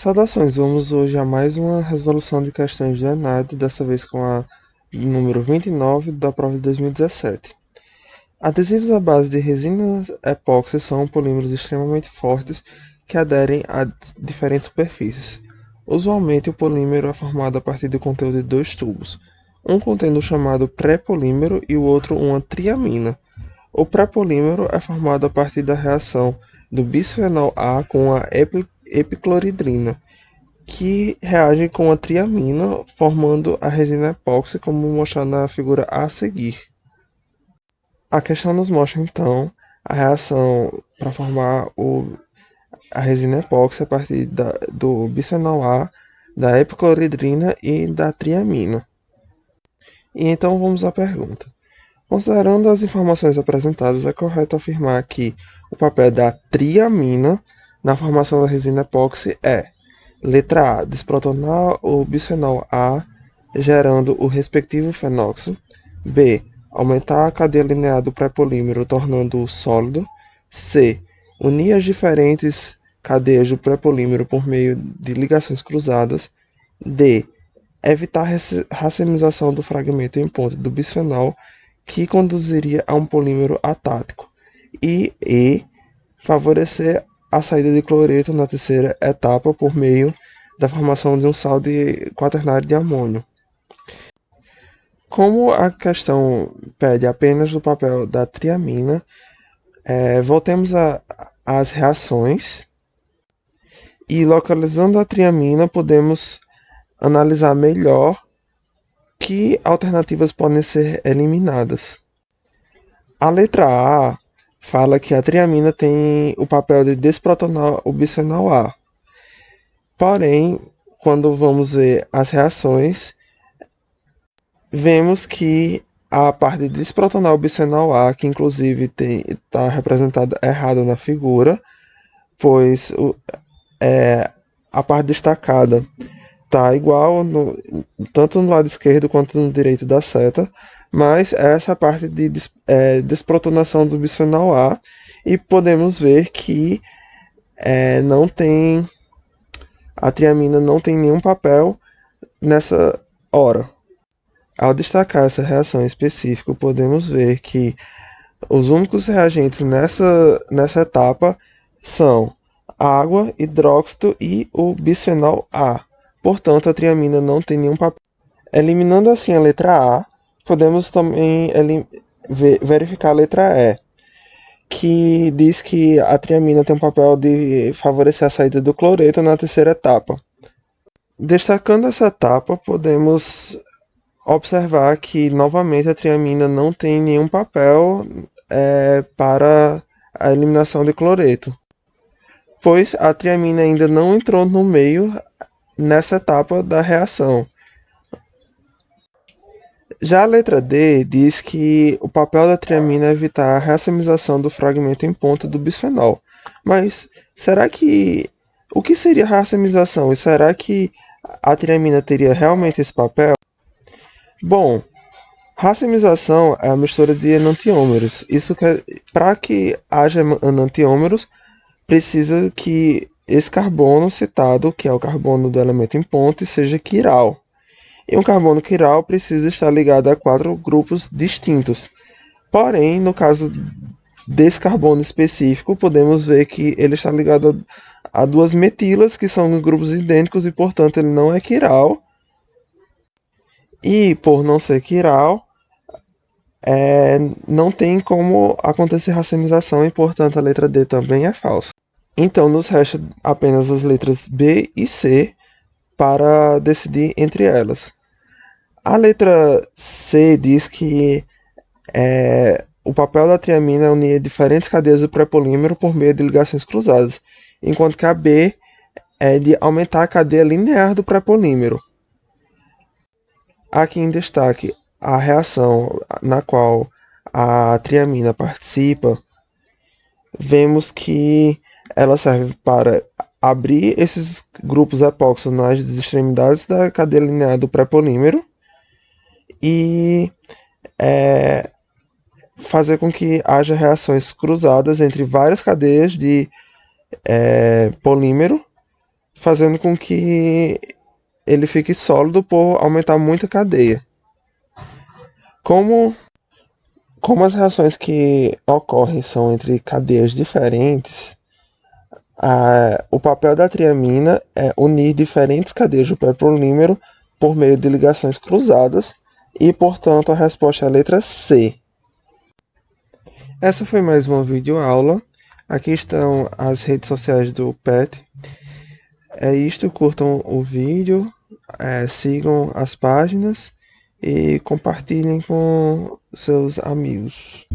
Saudações, vamos hoje a mais uma resolução de questões do ENAD, dessa vez com a número 29 da prova de 2017. Adesivos à base de resina epóxi são polímeros extremamente fortes que aderem a diferentes superfícies. Usualmente, o polímero é formado a partir do conteúdo de dois tubos, um contendo o chamado pré-polímero e o outro uma triamina. O pré-polímero é formado a partir da reação do bisfenol A com a epicloridrina, que reagem com a triamina, formando a resina epóxi, como mostrado na figura a seguir. A questão nos mostra, então, a reação para formar a resina epóxi a partir do bisfenol A, da epicloridrina e da triamina. E então vamos à pergunta. Considerando as informações apresentadas, é correto afirmar que o papel da triamina na formação da resina epóxi é: letra A, desprotonar o bisfenol A, gerando o respectivo fenóxido. B, aumentar a cadeia linear do pré-polímero, tornando-o sólido. C, unir as diferentes cadeias do pré-polímero por meio de ligações cruzadas. D, evitar a racemização do fragmento em ponta do bisfenol, que conduziria a um polímero atático. E, favorecer a saída de cloreto na terceira etapa por meio da formação de um sal de quaternário de amônio. Como a questão pede apenas do papel da triamina, voltemos às reações e, localizando a triamina, podemos analisar melhor que alternativas podem ser eliminadas. A letra A fala que a triamina tem o papel de desprotonar o bisfenol A. Porém, quando vamos ver as reações, vemos que a parte de desprotonar o bisfenol A, que inclusive está representada errado na figura, pois a parte destacada está igual tanto no lado esquerdo quanto no direito da seta, mas essa parte de desprotonação do bisfenol A, e podemos ver que não tem a triamina não tem nenhum papel nessa hora. Ao destacar essa reação específica, podemos ver que os únicos reagentes nessa etapa são água, hidróxido e o bisfenol A. Portanto, a triamina não tem nenhum papel. Eliminando assim a letra A, podemos também verificar a letra E, que diz que a triamina tem um papel de favorecer a saída do cloreto na terceira etapa. Destacando essa etapa, podemos observar que novamente a triamina não tem nenhum papel para a eliminação de cloreto, pois a triamina ainda não entrou no meio nessa etapa da reação. Já a letra D diz que o papel da triamina é evitar a racemização do fragmento em ponta do bisfenol. Mas será que o que seria racemização? E será que a triamina teria realmente esse papel? Bom, racemização é a mistura de enantiômeros. Isso que para que haja enantiômeros, precisa que esse carbono citado, que é o carbono do elemento em ponte, seja quiral. E um carbono quiral precisa estar ligado a 4 grupos distintos. Porém, no caso desse carbono específico, podemos ver que ele está ligado a 2 metilas, que são grupos idênticos, e portanto ele não é quiral. E por não ser quiral, não tem como acontecer racemização, e portanto a letra D também é falsa. Então nos resta apenas as letras B e C para decidir entre elas. A letra C diz que o papel da triamina é unir diferentes cadeias do pré-polímero por meio de ligações cruzadas, enquanto que a B é de aumentar a cadeia linear do pré-polímero. Aqui em destaque a reação na qual a triamina participa, vemos que ela serve para abrir esses grupos epóxicos nas extremidades da cadeia linear do pré-polímero e fazer com que haja reações cruzadas entre várias cadeias de polímero, fazendo com que ele fique sólido por aumentar muito a cadeia. Como, como as reações que ocorrem são entre cadeias diferentes, o papel da triamina é unir diferentes cadeias do petrolímero por meio de ligações cruzadas e, portanto, a resposta é a letra C. Essa foi mais uma videoaula. Aqui estão as redes sociais do PET. É isto, curtam o vídeo, sigam as páginas e compartilhem com seus amigos.